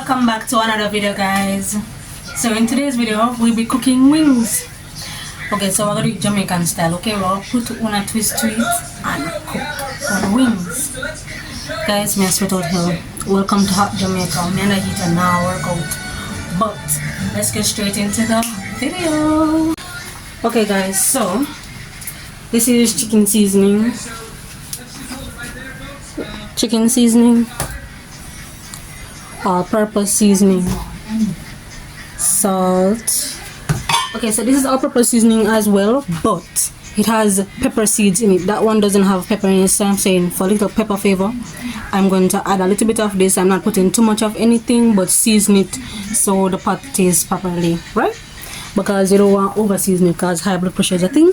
welcome back to another video, guys. So in today's video we'll be cooking wings. Okay, so we're gonna do it Jamaican style. Okay, we'll put on a twist to it and cook on wings. Guys, me sweat out here. Welcome to hot Jamaica. Me and the heater now workout, but let's get straight into the video. Okay guys, so this is chicken seasoning, all-purpose seasoning, salt. Okay, so this is all-purpose seasoning as well, but it has pepper seeds in it. That one doesn't have pepper in it, so I'm saying for a little pepper flavor I'm going to add a little bit of this. I'm not putting too much of anything, but season it so the pot tastes properly, right? Because you don't want over seasoning because high blood pressure is a thing.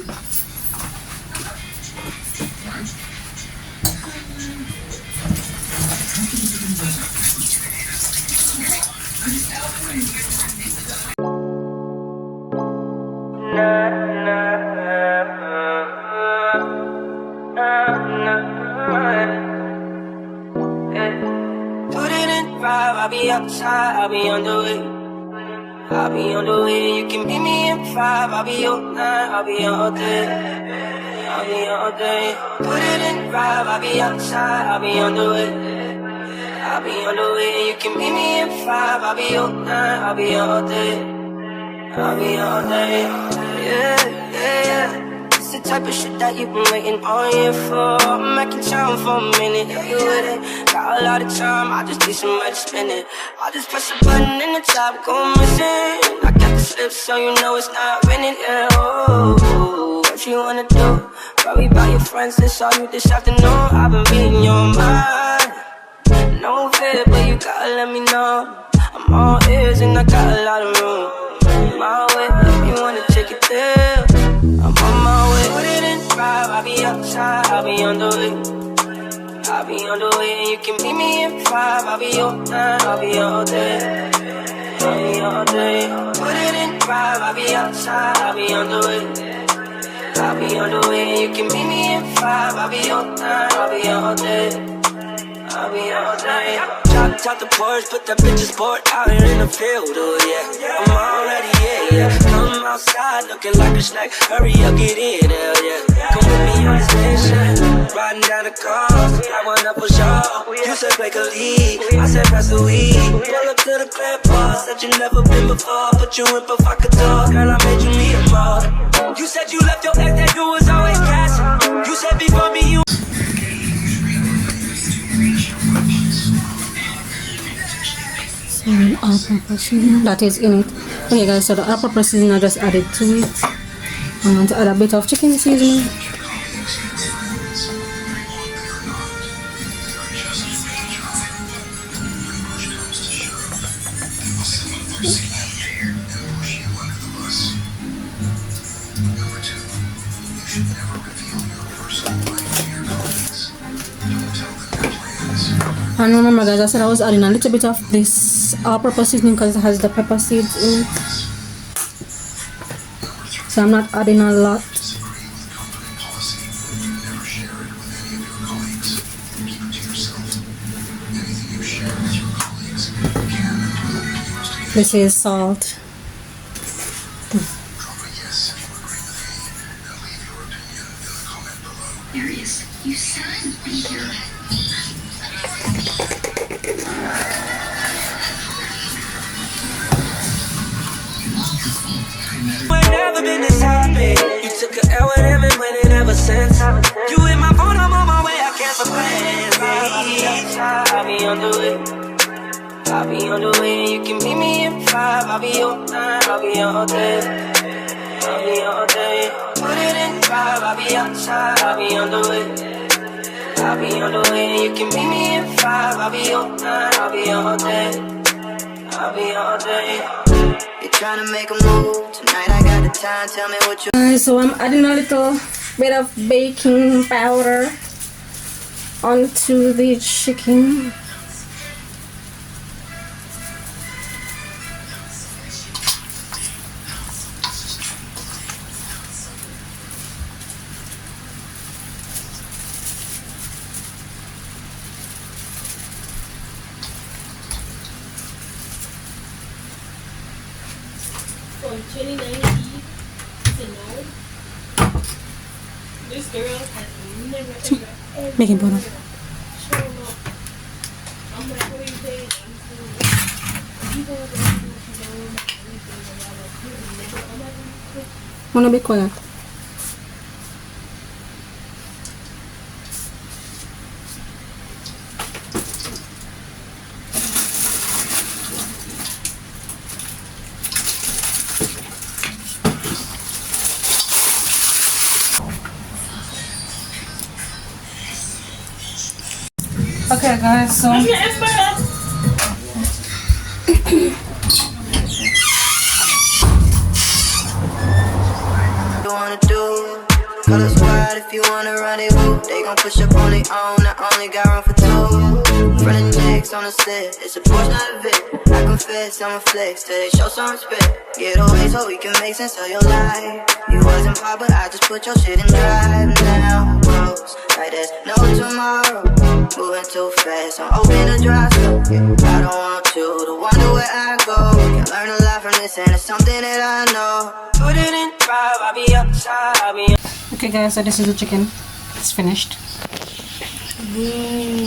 I'll be outside, I'll be on the way. I'll be on the way, you can meet me at 5. I'll be all night, I'll be all day. I'll be all day. Put it in 5, I'll be outside, I'll be on the way. I'll be on the way, you can meet me at 5. I'll be all night, I'll be all day. I'll be all day. Yeah, yeah, yeah. It's the type of shit that you've been waiting all year for. I'm making time for a minute, if you with it. Got a lot of time, I just need somewhere to spend it. I just press a button in the top, go missing. I got the slip so you know it's not winning, yeah. Oh, what you wanna do? Worry about your friends, they saw you this afternoon. I've been reading your mind. No fear, but you gotta let me know. I'm all ears and I got a lot of room. My way, if you wanna take it there, I'm on my way. Put it in 5, I'll be outside, I'll be on the way. I'll be on the way, you can meet me at 5. I'll be all night, I'll be all day. I'll be all day. Put it in 5, I'll be outside, I'll be on the way. I'll be on the way, you can meet me at 5. I'll be all night, I'll be all day. I'll be all day. Chopped out the porch, put that bitch in sport out here in the field, oh yeah. I'm already, yeah. Come outside looking like a snack. Hurry up, get in, hell yeah. Come with me on this mission. Riding down the coast, I want up for sure. You said break a lead, I said pass the weed. Pull up to the club bar, said you never been before. Put you in provocateur, girl, I made you need more. You said you left your ex, that you was always cash. You said before me, you. So all-purpose seasoning that is in it. Okay guys, so the all-purpose seasoning I just added to it. I'm going to add a bit of chicken seasoning. And remember guys, I said I was adding a little bit of this all-purpose seasoning because it has the pepper seeds in it. So I'm not adding a lot. This is salt. You sound weird. Never been this happy. You took an L with him and went in ever since. You hit my phone, I'm on my way, I can't complain. I'll be on the way. I'll be on the way, you can meet me at 5. I'll be all night, I'll be all day. I'll be all day. Put it in 5, I'll be outside, I'll be on the way. I'll be on the way, you can meet me at 5. I'll be all night, I'll be all day. I'll be all day. You're trying to make a move tonight. I got the time. Tell me what you. So I'm adding a little bit of baking powder onto the chicken. This girl has never Making butter. shown up. I'm like, what do you think? Wanna be quiet? Okay guys, so You wanna do? Call us wide if you wanna rendezvous. They gon' push up on their own, I only got room for two. Running necks on the slip, it's a Porsche, not a Vic. I confess, I'm a flex till they show some respect. Get away so we can make sense of your life. You wasn't pop, but I just put your shit in drive now. Close, like there's no tomorrow. Moving too fast, I'm open to drive slow. I don't want you to wonder where I go. Can learn a lot from this, and it's something that I know. Put it in drive, I'll be outside, I'll be okay guys, so this is the chicken. It's finished.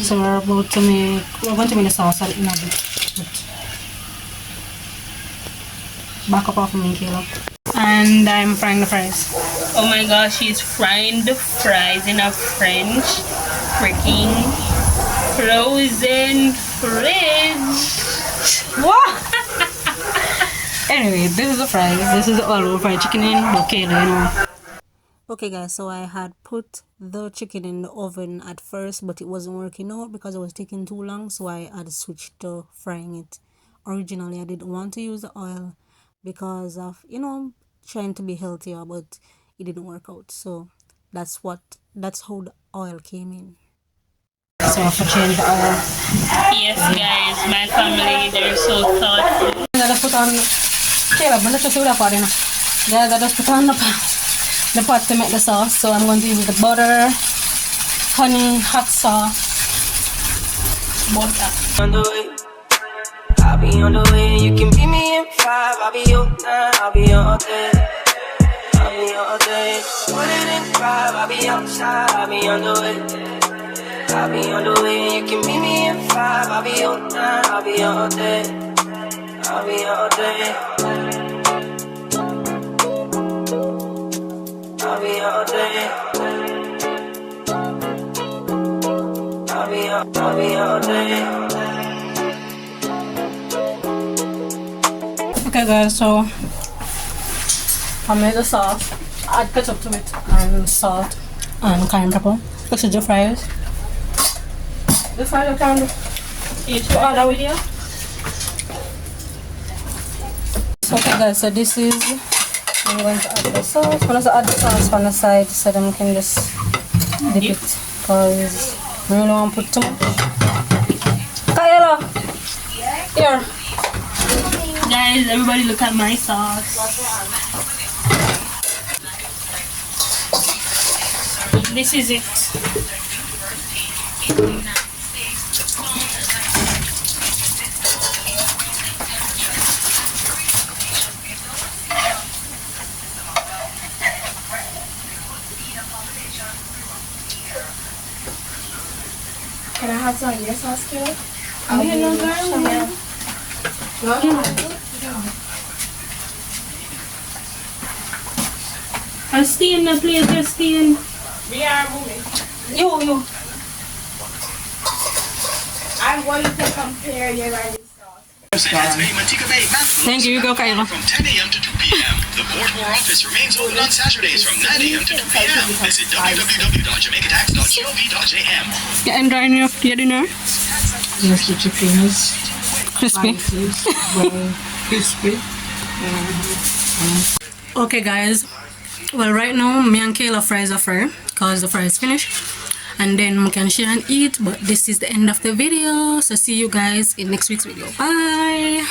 So we're going to make the sauce in a bit. Back up off of me, Kayla. And I'm frying the fries. oh my gosh, she's frying the fries in a French freaking frozen fridge. What? Anyway, this is the fries. This is all over fried chicken in, but Kayla, you know. Okay guys, so I had put the chicken in the oven at first, but it wasn't working out because it was taking too long, so I had switched to frying it. Originally, I didn't want to use the oil because of, you know, trying to be healthier, but it didn't work out. So that's how the oil came in. So I have to change the oil. Yes guys, my family, they're so thoughtful. I just put on, Caleb, let's just do that part, you know. Guys, I just put on the pot to make the sauce. So I'm going to use the butter, honey, hot sauce, butter. on the way. I'll be on the way. You can beat me in 5. I'll be your 9. I'll be all day. I'll be all day. Put it in 5. I'll be outside. I'll be on the way. I'll be on the way. You can meet me in 5. I'll be your 9. I'll be all day. I'll be all day. I'll be all day. I'll be all day. Okay guys, so I made the sauce, add ketchup to it, and salt, and cayenne pepper. This is the fries. The fries are kind of, you should order with you. Okay guys, so this is, I'm going to add the sauce. I'm going to add the sauce on the side so then we can just dip it, because we really want to put too much. Kayla! Here! Guys, everybody look at my sauce. This is it. Can I have some of your sauce, Kayla? I'll stay in the place, I'll stay in. We are moving. You! I'm going to compare your rice sauce. Thank you, you go Kayla. From 10 a.m. to 2 p.m. The Baltimore office remains open on Saturdays from 9 a.m. to 2 p.m. Visit www.jamaicatax.gov.jm. Yeah, enjoying your dinner? Yes, the chicken is Crispy. well crispy. Okay guys, well right now me and Kayla fries are fry because the fries finished, and then we can share and eat, but this is the end of the video, so see you guys in next week's video. Bye.